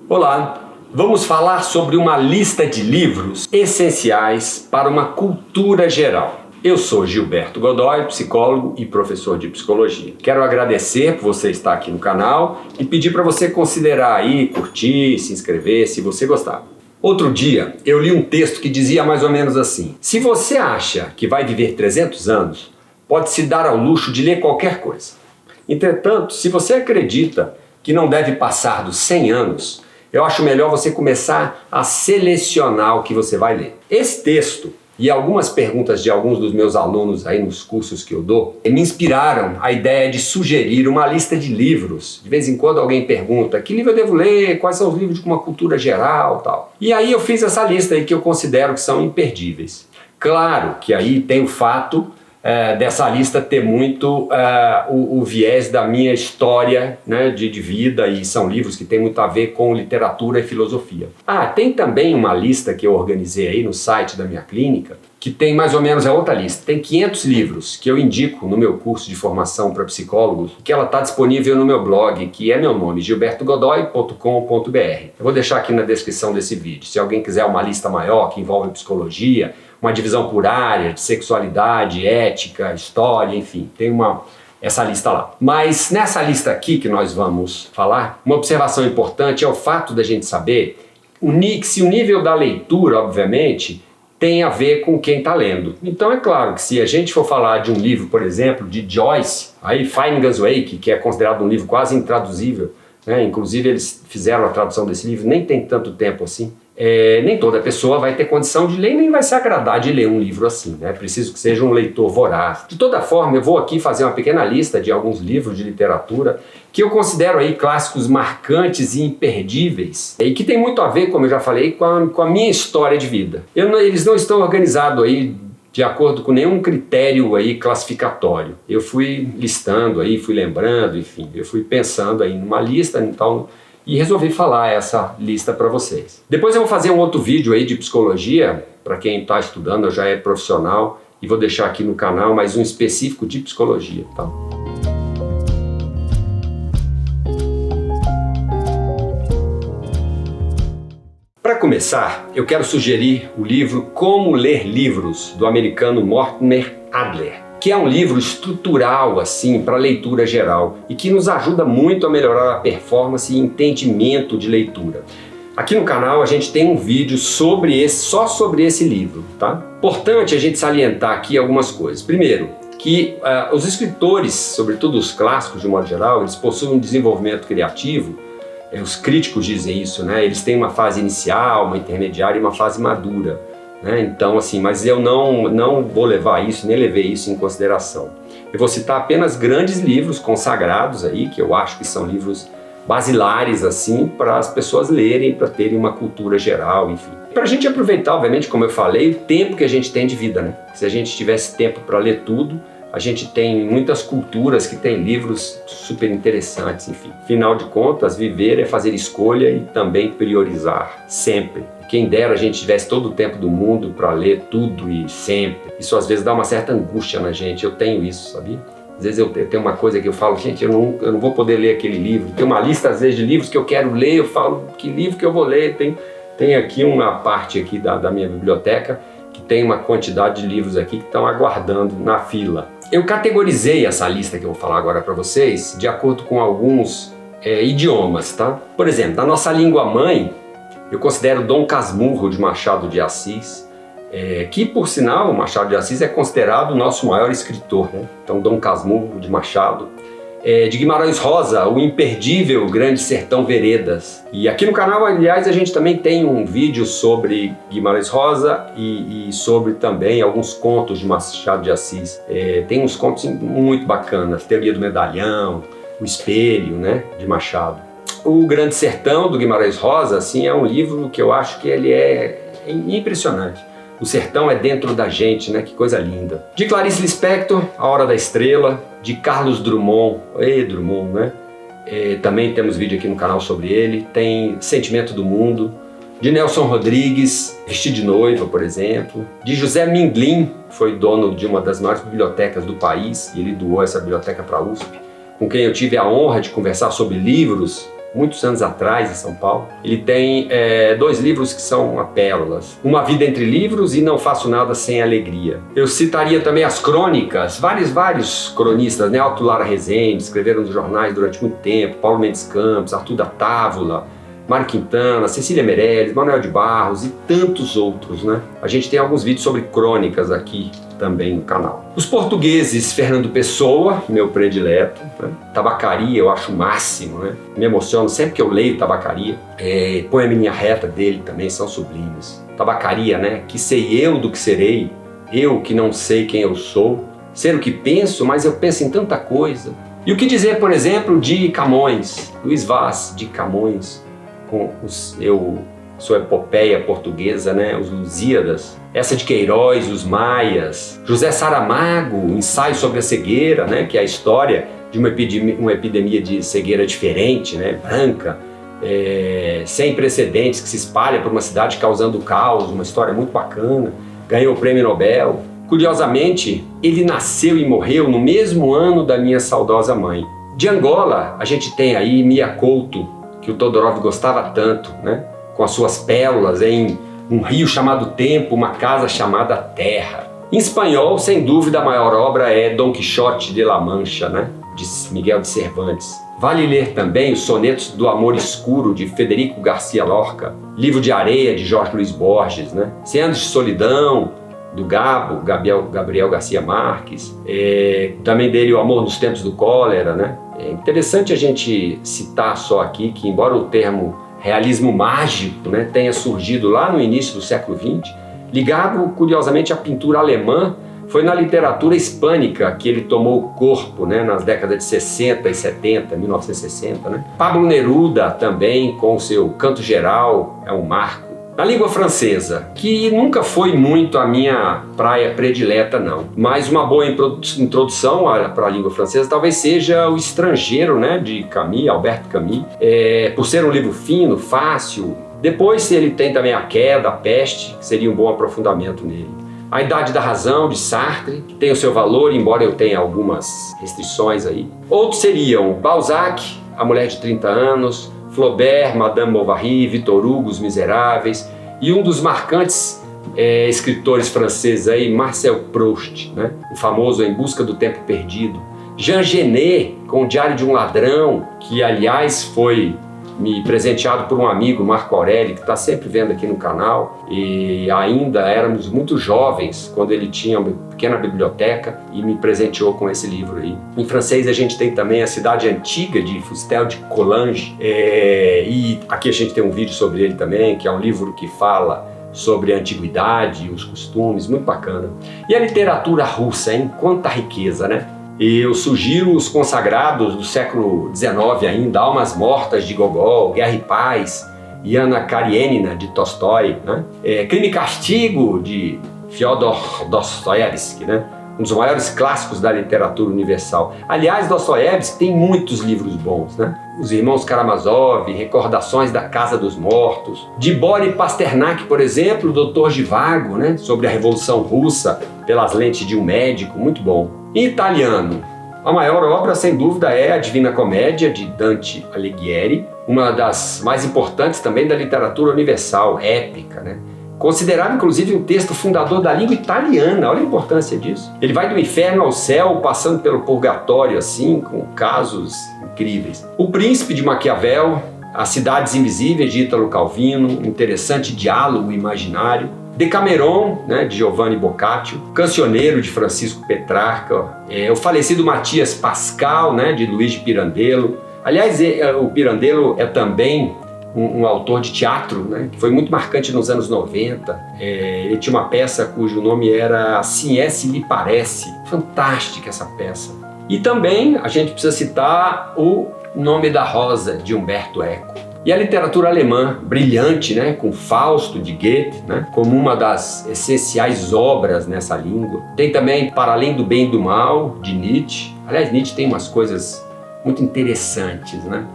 Olá, vamos falar sobre uma lista de livros essenciais para uma cultura geral. Eu sou Gilberto Godoy, psicólogo e professor de psicologia. Quero agradecer por você estar aqui no canal e pedir para você considerar aí, curtir, se inscrever se você gostar. Outro dia eu li um texto que dizia mais ou menos assim: se você acha que vai viver 300 anos, pode se dar ao luxo de ler qualquer coisa. Entretanto, se você acredita que não deve passar dos 100 anos, eu acho melhor você começar a selecionar o que você vai ler. Esse texto e algumas perguntas de alguns dos meus alunos aí nos cursos que eu dou me inspiraram a ideia de sugerir uma lista de livros. De vez em quando alguém pergunta: que livro eu devo ler? Quais são os livros de uma cultura geral, tal. E aí eu fiz essa lista aí que eu considero que são imperdíveis. Claro que aí tem o fato dessa lista ter muito o viés da minha história, né, de vida, e são livros que têm muito a ver com literatura e filosofia. Tem também uma lista que eu organizei aí no site da minha clínica, que tem mais ou menos a outra lista. Tem 500 livros que eu indico no meu curso de formação para psicólogos, que ela está disponível no meu blog, que é meu nome, gilbertogodoy.com.br. Eu vou deixar aqui na descrição desse vídeo. Se alguém quiser uma lista maior que envolve psicologia, uma divisão por área, de sexualidade, ética, história, enfim, tem essa lista lá. Mas nessa lista aqui que nós vamos falar, uma observação importante é o fato da gente saber se o nível da leitura, obviamente, tem a ver com quem está lendo. Então é claro que se a gente for falar de um livro, por exemplo, de Joyce, aí Finnegan's Wake, que é considerado um livro quase intraduzível, né? Inclusive eles fizeram a tradução desse livro, nem tem tanto tempo assim. Nem toda pessoa vai ter condição de ler, nem vai se agradar de ler um livro assim, né? É preciso que seja um leitor voraz. De toda forma, eu vou aqui fazer uma pequena lista de alguns livros de literatura que eu considero aí clássicos marcantes e imperdíveis, e que tem muito a ver, como eu já falei, com a minha história de vida. Eles não estão organizados aí de acordo com nenhum critério aí classificatório. Eu fui listando aí, fui lembrando, enfim, eu fui pensando aí numa lista, então, e resolvi falar essa lista para vocês. Depois eu vou fazer um outro vídeo aí de psicologia, para quem está estudando, eu já é profissional, e vou deixar aqui no canal mais um específico de psicologia, tá? Para começar, eu quero sugerir o livro Como Ler Livros, do americano Mortimer Adler, que é um livro estrutural assim para leitura geral e que nos ajuda muito a melhorar a performance e entendimento de leitura. Aqui no canal a gente tem um vídeo só sobre esse livro, tá? Importante a gente salientar aqui algumas coisas. Primeiro, que os escritores, sobretudo os clássicos de modo geral, eles possuem um desenvolvimento criativo. Os críticos dizem isso, né? Eles têm uma fase inicial, uma intermediária e uma fase madura, né? Então, assim, mas eu não vou levar isso, nem levei isso em consideração. Eu vou citar apenas grandes livros consagrados aí, que eu acho que são livros basilares, assim, para as pessoas lerem, para terem uma cultura geral, enfim. Para a gente aproveitar, obviamente, como eu falei, o tempo que a gente tem de vida, né? Se a gente tivesse tempo para ler tudo, a gente tem muitas culturas que têm livros super interessantes, enfim. Afinal de contas, viver é fazer escolha e também priorizar, sempre. Quem dera a gente tivesse todo o tempo do mundo para ler tudo e sempre. Isso às vezes dá uma certa angústia na gente, eu tenho isso, sabia? Às vezes eu tenho uma coisa que eu falo: gente, eu não vou poder ler aquele livro. Tem uma lista às vezes de livros que eu quero ler, eu falo: que livro que eu vou ler? Tem aqui uma parte aqui da minha biblioteca que tem uma quantidade de livros aqui que estão aguardando na fila. Eu categorizei essa lista que eu vou falar agora para vocês de acordo com alguns idiomas, tá? Por exemplo, na nossa língua mãe, eu considero Dom Casmurro de Machado de Assis, que por sinal, Machado de Assis é considerado o nosso maior escritor, né? Então, Dom Casmurro de Machado. De Guimarães Rosa, o imperdível Grande Sertão Veredas. E aqui no canal, aliás, a gente também tem um vídeo sobre Guimarães Rosa e sobre também alguns contos de Machado de Assis. Tem uns contos muito bacanas: Teoria do Medalhão, O Espelho, né, de Machado. O Grande Sertão, do Guimarães Rosa, assim, é um livro que eu acho que ele é impressionante. O sertão é dentro da gente, né? Que coisa linda. De Clarice Lispector, A Hora da Estrela. De Carlos Drummond, Drummond, né? Também temos vídeo aqui no canal sobre ele. Tem Sentimento do Mundo. De Nelson Rodrigues, Vestido de Noiva, por exemplo. De José Mindlin, foi dono de uma das maiores bibliotecas do país, e ele doou essa biblioteca para a USP, com quem eu tive a honra de conversar sobre livros muitos anos atrás, em São Paulo. Ele tem 2 livros que são pérolas. Uma Vida Entre Livros e Não Faço Nada Sem Alegria. Eu citaria também as crônicas, vários cronistas, né? Alto Lara Rezende, escreveram nos jornais durante muito tempo, Paulo Mendes Campos, Arthur da Távola, Mário Quintana, Cecília Meirelles, Manuel de Barros e tantos outros, né? A gente tem alguns vídeos sobre crônicas aqui também no canal. Os portugueses, Fernando Pessoa, meu predileto, né? Tabacaria, eu acho o máximo, né? Me emociono sempre que eu leio Tabacaria. Poema em Linha Reta dele também são sublimes. Tabacaria, né? Que sei eu do que serei, eu que não sei quem eu sou, ser o que penso, mas eu penso em tanta coisa. E o que dizer, por exemplo, de Camões, Luís Vaz de Camões, com sua epopeia portuguesa, né? Os Lusíadas, essa de Queiroz, os Maias, José Saramago, Ensaio sobre a Cegueira, né? Que é a história de uma epidemia de cegueira diferente, né? Branca, sem precedentes, que se espalha por uma cidade causando caos, uma história muito bacana, ganhou o Prêmio Nobel. Curiosamente, ele nasceu e morreu no mesmo ano da minha saudosa mãe. De Angola, a gente tem aí Mia Couto, que o Todorov gostava tanto, né? Com as suas pérolas em um rio chamado Tempo, uma casa chamada Terra. Em espanhol, sem dúvida, a maior obra é Dom Quixote de La Mancha, né? De Miguel de Cervantes. Vale ler também os sonetos do Amor Escuro, de Federico Garcia Lorca, Livro de Areia, de Jorge Luiz Borges, né? 100 Anos de Solidão, do Gabriel Garcia Marques, também dele O Amor nos Tempos do Cólera, né? É interessante a gente citar só aqui que, embora o termo realismo mágico, né, tenha surgido lá no início do século XX, ligado curiosamente à pintura alemã, foi na literatura hispânica que ele tomou corpo, né, nas décadas de 60 e 70, 1960. Né? Pablo Neruda também, com o seu Canto Geral, é um marco. Na língua francesa, que nunca foi muito a minha praia predileta, não. Mas uma boa introdução para a língua francesa talvez seja O Estrangeiro, né, de Camus, Albert Camus. Por ser um livro fino, fácil. Depois ele tem também A Queda, A Peste, que seria um bom aprofundamento nele. A Idade da Razão, de Sartre, que tem o seu valor, embora eu tenha algumas restrições aí. Outros seriam Balzac, A Mulher de 30 Anos, Flaubert, Madame Bovary, Victor Hugo, Os Miseráveis, e um dos marcantes escritores franceses aí, Marcel Proust, né? O famoso Em Busca do Tempo Perdido. Jean Genet, com O Diário de um Ladrão, que aliás foi me presenteado por um amigo, Marco Aurélio, que está sempre vendo aqui no canal, e ainda éramos muito jovens quando ele tinha uma pequena biblioteca e me presenteou com esse livro aí. Em francês a gente tem também A Cidade Antiga, de Fustel de Coulanges, e aqui a gente tem um vídeo sobre ele também, que é um livro que fala sobre a antiguidade, os costumes, muito bacana. E a literatura russa, hein? Quanta riqueza, né? E eu sugiro os consagrados do século XIX ainda, Almas Mortas, de Gogol, Guerra e Paz, e Anna Karenina, de Tolstói, né? Crime e Castigo, de Fyodor Dostoiévski, né? Um dos maiores clássicos da literatura universal. Aliás, Dostoiévski tem muitos livros bons, né? Os Irmãos Karamazov, Recordações da Casa dos Mortos. De Boris Pasternak, por exemplo, o Doutor Zhivago, né? Sobre a Revolução Russa, pelas lentes de um médico, muito bom. Em italiano, a maior obra, sem dúvida, é A Divina Comédia, de Dante Alighieri, uma das mais importantes também da literatura universal, épica, né? Considerado, inclusive, um texto fundador da língua italiana. Olha a importância disso. Ele vai do inferno ao céu, passando pelo purgatório, assim, com casos incríveis. O Príncipe, de Maquiavel, As Cidades Invisíveis, de Ítalo Calvino, um interessante diálogo imaginário. Decameron, né, de Giovanni Boccaccio, Cancioneiro, de Francisco Petrarca, o falecido Matias Pascal, né, de Luiz de Pirandello. Aliás, o Pirandello é também um autor de teatro, né, que foi muito marcante nos anos 90. Ele tinha uma peça cujo nome era Assim é, se lhe parece. Fantástica essa peça. E também a gente precisa citar O Nome da Rosa, de Umberto Eco. E a literatura alemã, brilhante, né, com Fausto, de Goethe, né, como uma das essenciais obras nessa língua. Tem também Para Além do Bem e do Mal, de Nietzsche. Aliás, Nietzsche tem umas coisas muito interessantes, né,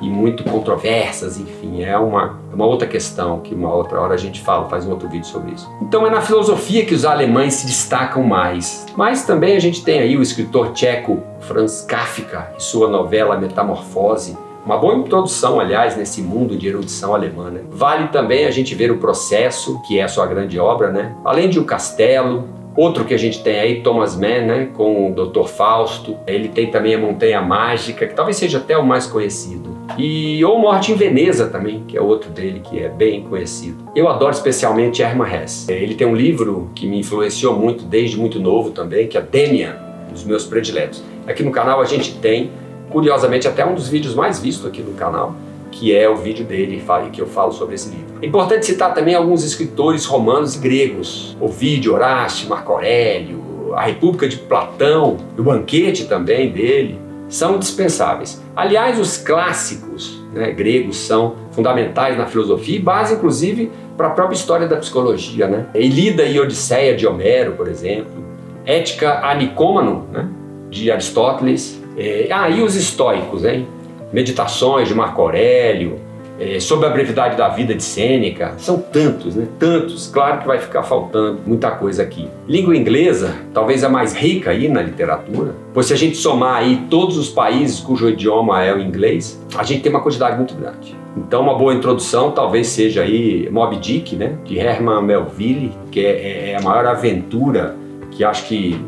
e muito controversas, enfim, é uma outra questão que uma outra hora a gente faz um outro vídeo sobre isso. Então é na filosofia que os alemães se destacam mais. Mas também a gente tem aí o escritor tcheco Franz Kafka e sua novela Metamorfose, Uma boa introdução, aliás, nesse mundo de erudição alemã, né? Vale também a gente ver O Processo, que é a sua grande obra, né? Além de O Castelo. Outro que a gente tem aí, Thomas Mann, né, com o Dr. Fausto. Ele tem também A Montanha Mágica, que talvez seja até o mais conhecido. Ou Morte em Veneza também, que é outro dele que é bem conhecido. Eu adoro especialmente Hermann Hesse. Ele tem um livro que me influenciou muito, desde muito novo também, que é Demian, um dos meus prediletos. Aqui no canal a gente tem, curiosamente, até um dos vídeos mais vistos aqui no canal, que é o vídeo dele que eu falo sobre esse livro. É importante citar também alguns escritores romanos e gregos. Ovídio, Horácio, Marco Aurélio, A República de Platão, O Banquete também dele, são indispensáveis. Aliás, os clássicos, né, gregos são fundamentais na filosofia e base, inclusive, para a própria história da psicologia, né? Ilíada e Odisseia de Homero, por exemplo. Ética a Nicômano, né, de Aristóteles. E os estoicos, hein? Meditações de Marco Aurélio, sobre a brevidade da vida de Sêneca. São tantos, né? Tantos. Claro que vai ficar faltando muita coisa aqui. Língua inglesa, talvez a mais rica aí na literatura, pois se a gente somar aí todos os países cujo idioma é o inglês, a gente tem uma quantidade muito grande. Então uma boa introdução talvez seja aí Moby Dick, né? De Herman Melville, que é a maior aventura que acho que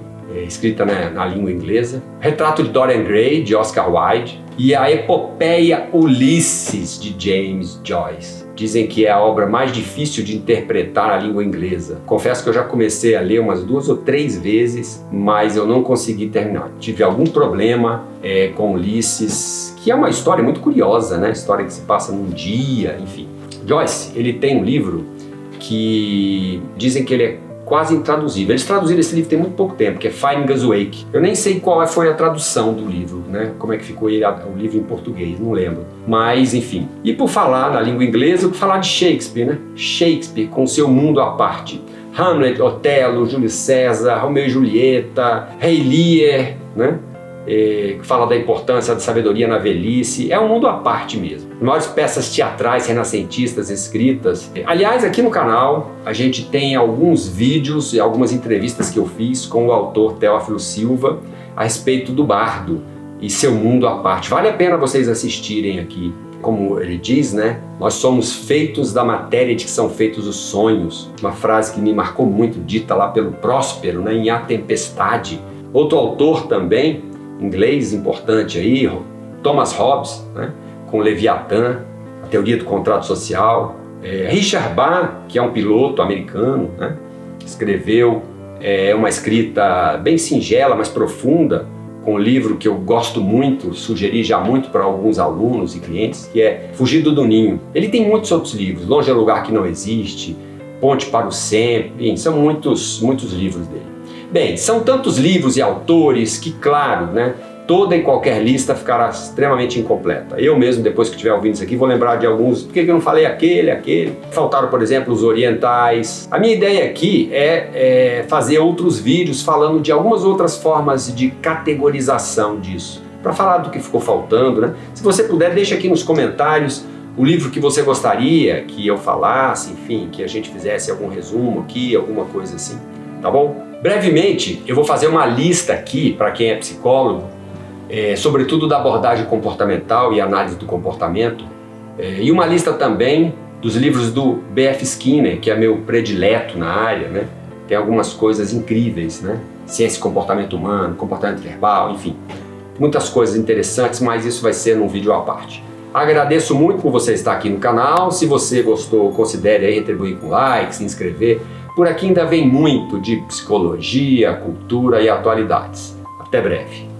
escrita na língua inglesa. Retrato de Dorian Gray, de Oscar Wilde. E a epopeia Ulisses, de James Joyce. Dizem que é a obra mais difícil de interpretar na língua inglesa. Confesso que eu já comecei a ler umas 2 ou 3 vezes, mas eu não consegui terminar. Tive algum problema com Ulisses, que é uma história muito curiosa, né? História que se passa num dia, enfim. Joyce, ele tem um livro que dizem que ele é quase intraduzível. Eles traduziram esse livro tem muito pouco tempo, que é Finding Us Wake. Eu nem sei qual foi a tradução do livro, né? Como é que ficou o livro em português, não lembro. Mas, enfim. E por falar na língua inglesa, por falar de Shakespeare, né? Shakespeare com seu mundo à parte. Hamlet, Otelo, Júlio César, Romeu e Julieta, Rei Lear, né? Que fala da importância da sabedoria na velhice. É um mundo à parte mesmo. As maiores peças teatrais renascentistas escritas. Aliás, aqui no canal a gente tem alguns vídeos e algumas entrevistas que eu fiz com o autor Teófilo Silva a respeito do bardo e seu mundo à parte. Vale a pena vocês assistirem aqui. Como ele diz, né? Nós somos feitos da matéria de que são feitos os sonhos. Uma frase que me marcou muito, dita lá pelo Próspero, né? Em A Tempestade. Outro autor também, inglês importante aí, Thomas Hobbes, né, com Leviatã, a teoria do contrato social. Richard Bach, que é um piloto americano, né, escreveu uma escrita bem singela, mas profunda, com um livro que eu gosto muito, sugeri já muito para alguns alunos e clientes, que é Fugido do Ninho. Ele tem muitos outros livros, Longe é o Lugar que Não Existe, Ponte para o Sempre, são muitos livros dele. Bem, são tantos livros e autores que, claro, né, toda e qualquer lista ficará extremamente incompleta. Eu mesmo, depois que estiver ouvindo isso aqui, vou lembrar de alguns. Por que eu não falei aquele? Faltaram, por exemplo, os orientais. A minha ideia aqui é fazer outros vídeos falando de algumas outras formas de categorização disso, para falar do que ficou faltando, né? Se você puder, deixa aqui nos comentários o livro que você gostaria que eu falasse, enfim, que a gente fizesse algum resumo aqui, alguma coisa assim, tá bom? Brevemente, eu vou fazer uma lista aqui, para quem é psicólogo, sobretudo da abordagem comportamental e análise do comportamento, e uma lista também dos livros do B.F. Skinner, que é meu predileto na área, né? Tem algumas coisas incríveis, né? Ciência e comportamento humano, comportamento verbal, enfim, muitas coisas interessantes, mas isso vai ser num vídeo à parte. Agradeço muito por você estar aqui no canal. Se você gostou, considere aí retribuir com like, se inscrever. Por aqui ainda vem muito de psicologia, cultura e atualidades. Até breve.